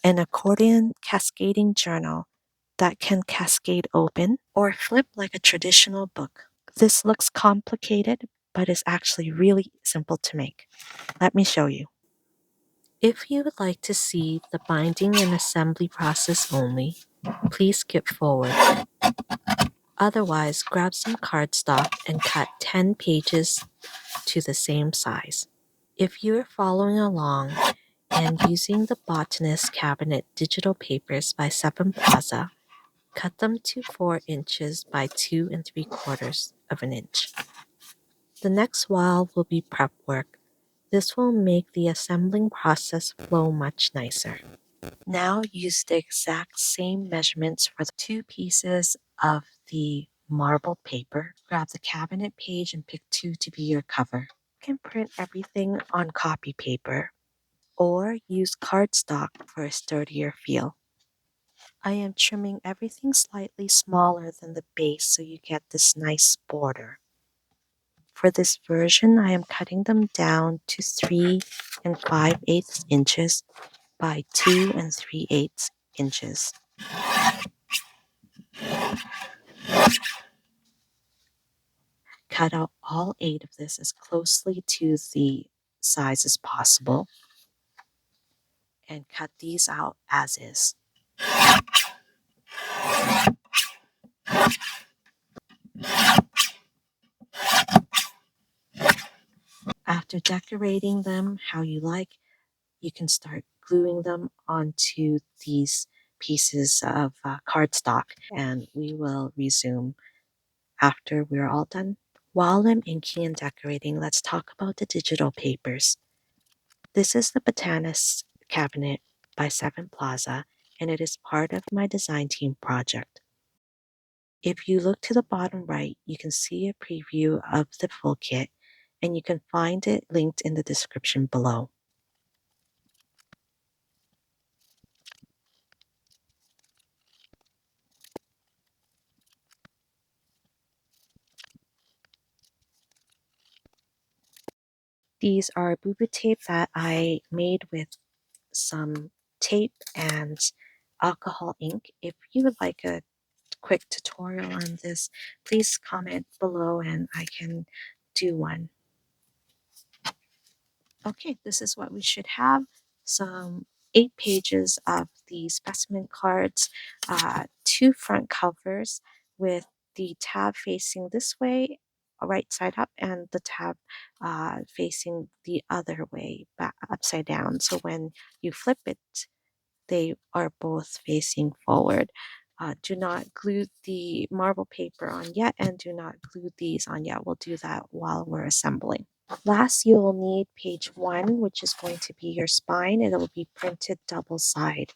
an accordion cascading journal that can cascade open or flip like a traditional book. This looks complicated, but is actually really simple to make. Let me show you. If you would like to see the binding and assembly process only, please skip forward. Otherwise, grab some cardstock and cut 10 pages to the same size. If you are following along and using the Botanist cabinet digital papers by 7 Plaza, cut them to 4 inches by 2 3/4 of an inch. The next while will be prep work. This will make the assembling process flow much nicer. Now use the exact same measurements for the 2 pieces of the marble paper. Grab the cabinet page and pick 2 to be your cover. You can print everything on copy paper or use cardstock for a sturdier feel. I am trimming everything slightly smaller than the base so you get this nice border. For this version, I am cutting them down to 3 5/8 inches by 2 3/8 inches. Cut out all 8 of this as closely to the size as possible and cut these out as is. After decorating them how you like, you can start gluing them onto these pieces of cardstock, and we will resume after we're all done. While I'm inking and decorating, let's talk about the digital papers. This is the Botanist cabinet by 7 Plaza, and it is part of my design team project. If you look to the bottom right, you can see a preview of the full kit, and you can find it linked in the description below. These are boo-boo tape that I made with some tape and alcohol ink. If you would like a quick tutorial on this, please comment below and I can do one. Okay, this is what we should have. Some 8 pages of the specimen cards, 2 front covers with the tab facing this way, right side up, and the tab facing the other way, back upside down. So when you flip it, they are both facing forward. Do not glue the marble paper on yet, and do not glue these on yet. We'll do that while we're assembling. Last, you will need page 1, which is going to be your spine, and it will be printed double side.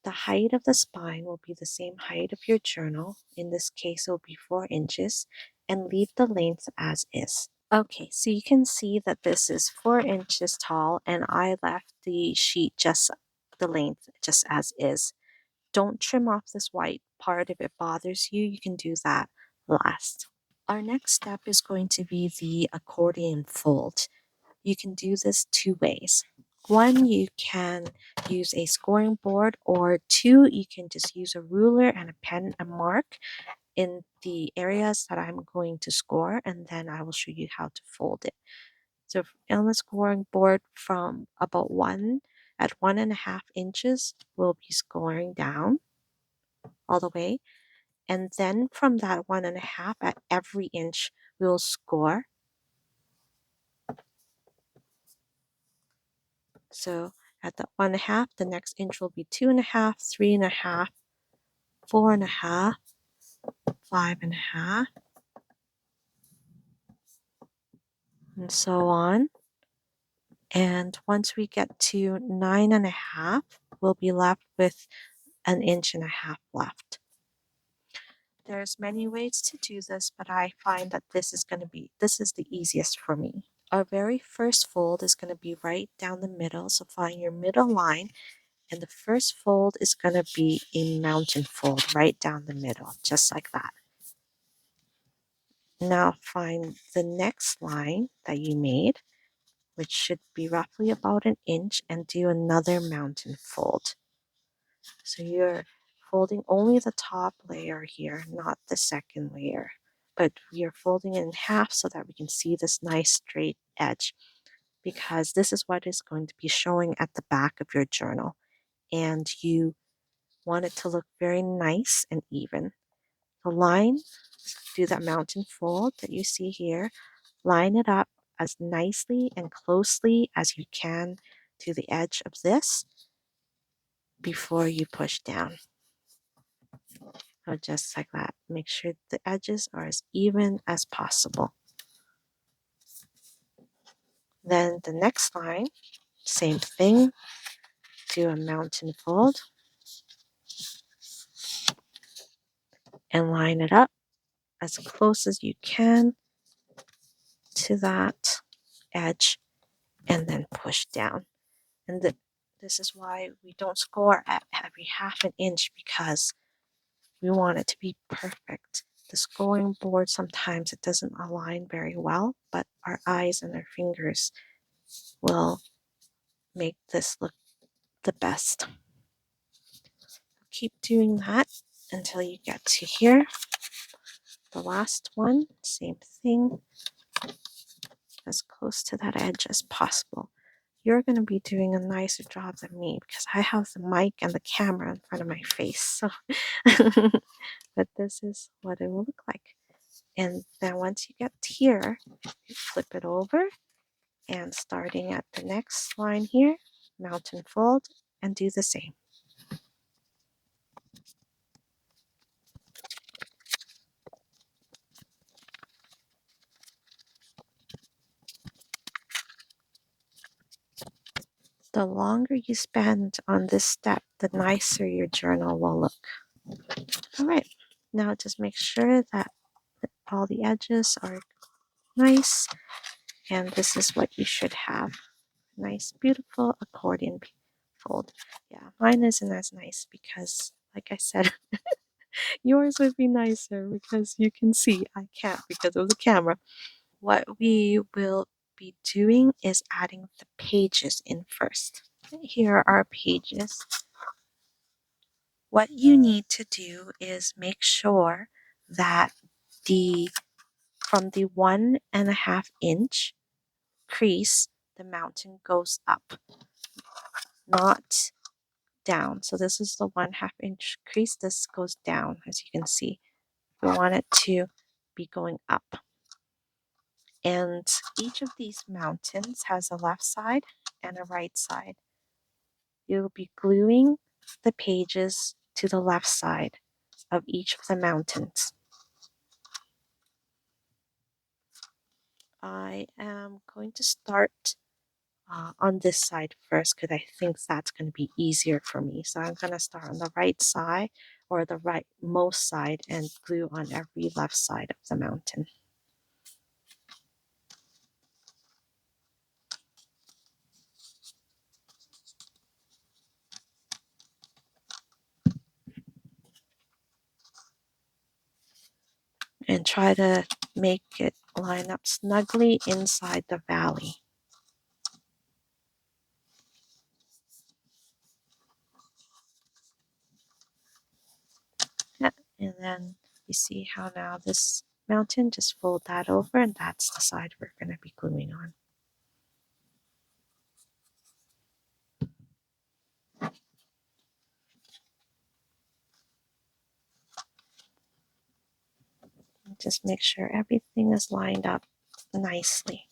The height of the spine will be the same height of your journal. In this case, it will be 4 inches, and leave the length as is. Okay, so you can see that this is 4 inches tall, and I left the sheet just the length just as is. Don't trim off this white part. If it bothers you, you can do that last. Our next step is going to be the accordion fold. You can do this 2 ways. 1, you can use a scoring board, or 2, you can just use a ruler and a pen and mark in the areas that I'm going to score, and then I will show you how to fold it. So on the scoring board from about 1 at 1.5 inches, we'll be scoring down all the way. And then from that 1.5 at every inch, we'll score. So at the 1.5, the next inch will be 2.5, 3.5, 4.5, 5.5, and so on. And once we get to 9.5, we'll be left with 1.5 inches left. There's many ways to do this, but I find that this is the easiest for me. Our very first fold is going to be right down the middle, so find your middle line, and the first fold is going to be a mountain fold right down the middle, just like that. Now find the next line that you made, which should be roughly about 1 inch, and do another mountain fold. So you're folding only the top layer here, not the second layer. But we are folding it in half so that we can see this nice straight edge, because this is what is going to be showing at the back of your journal. And you want it to look very nice and even. The line, do that mountain fold that you see here, line it up as nicely and closely as you can to the edge of this before you push down. So just like that, make sure the edges are as even as possible. Then the next line, same thing, do a mountain fold and line it up as close as you can to that edge and then push down. And this is why we don't score at every half an inch, because we want it to be perfect. The scoring board, sometimes it doesn't align very well, but our eyes and our fingers will make this look the best. Keep doing that until you get to here. The last one, same thing, as close to that edge as possible. You're going to be doing a nicer job than me because I have the mic and the camera in front of my face. So, but this is what it will look like. And then once you get here, you flip it over and starting at the next line here, mountain fold and do the same. The longer you spend on this step, the nicer your journal will look. All right, now just make sure that all the edges are nice, and this is what you should have. Nice, beautiful accordion fold. Yeah, mine isn't as nice because, like I said, yours would be nicer because you can see. I can't because of the camera. What we will be doing is adding the pages in first. Here are our pages. What you need to do is make sure that from the 1.5 inch crease, the mountain goes up, not down. So this is the 1/2 inch crease. This goes down, as you can see. We want it to be going up. And each of these mountains has a left side and a right side. You'll be gluing the pages to the left side of each of the mountains. I am going to start on this side first because I think that's going to be easier for me. So I'm going to start on the right side or the rightmost side and glue on every left side of the mountain. And try to make it line up snugly inside the valley. Yeah. And then you see how now this mountain, just fold that over, and that's the side we're going to be gluing on. And just make sure everything is lined up nicely.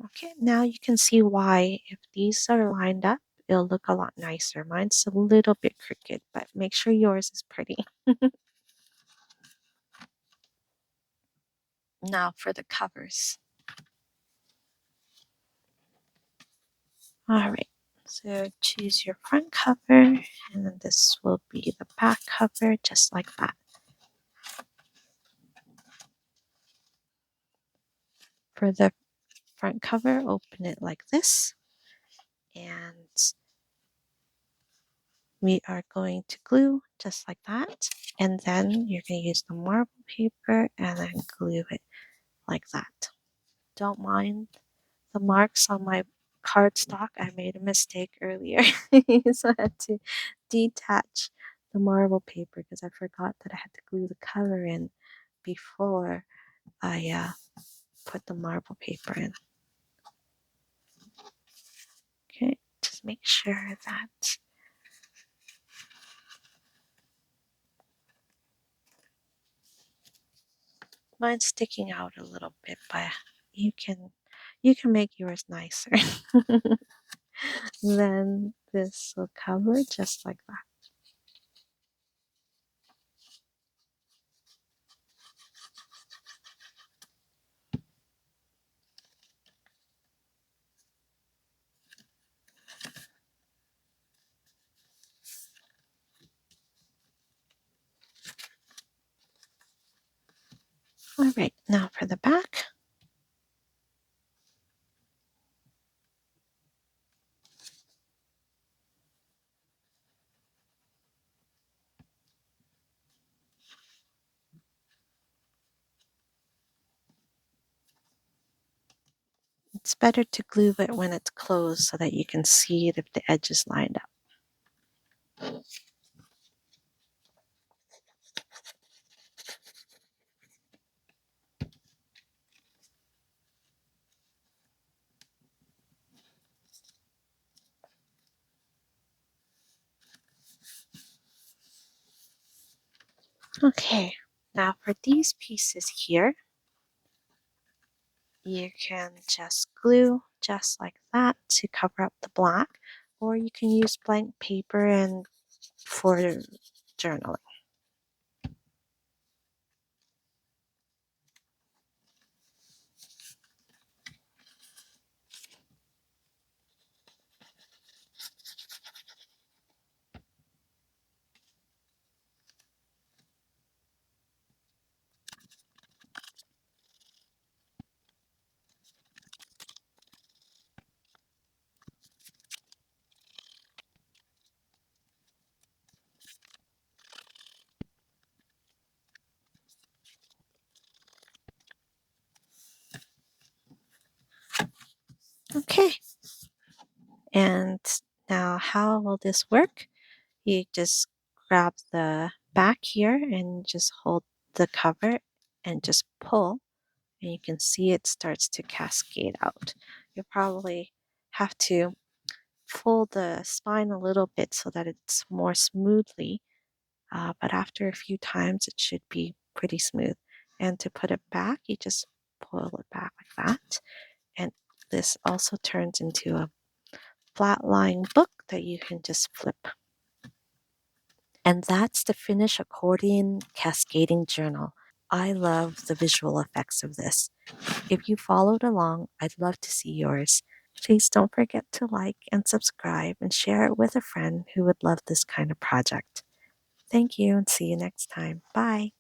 Okay, now you can see why, if these are lined up it'll look a lot nicer. Mine's a little bit crooked, but make sure yours is pretty. Now for the covers. All right, so choose your front cover, and then this will be the back cover, just like that. For the front cover, open it like this, and we are going to glue just like that. And then you're going to use the marble paper and then glue it like that. Don't mind the marks on my cardstock. I made a mistake earlier, so I had to detach the marble paper because I forgot that I had to glue the cover in before I put the marble paper in. Okay, just make sure that mine's sticking out a little bit, but you can make yours nicer. Then this will cover just like that. All right, now for the back. It's better to glue it when it's closed so that you can see it if the edge is lined up. Okay, now for these pieces here, you can just glue just like that to cover up the black, or you can use blank paper and for journaling. Okay, and now how will this work? You just grab the back here and just hold the cover and just pull, and you can see it starts to cascade out. You'll probably have to fold the spine a little bit so that it's more smoothly, but after a few times, it should be pretty smooth. And to put it back, you just pull it back like that. And this also turns into a flat lying book that you can just flip. And that's the finished accordion cascading journal. I love the visual effects of this. If you followed along, I'd love to see yours. Please don't forget to like and subscribe and share it with a friend who would love this kind of project. Thank you and see you next time. Bye.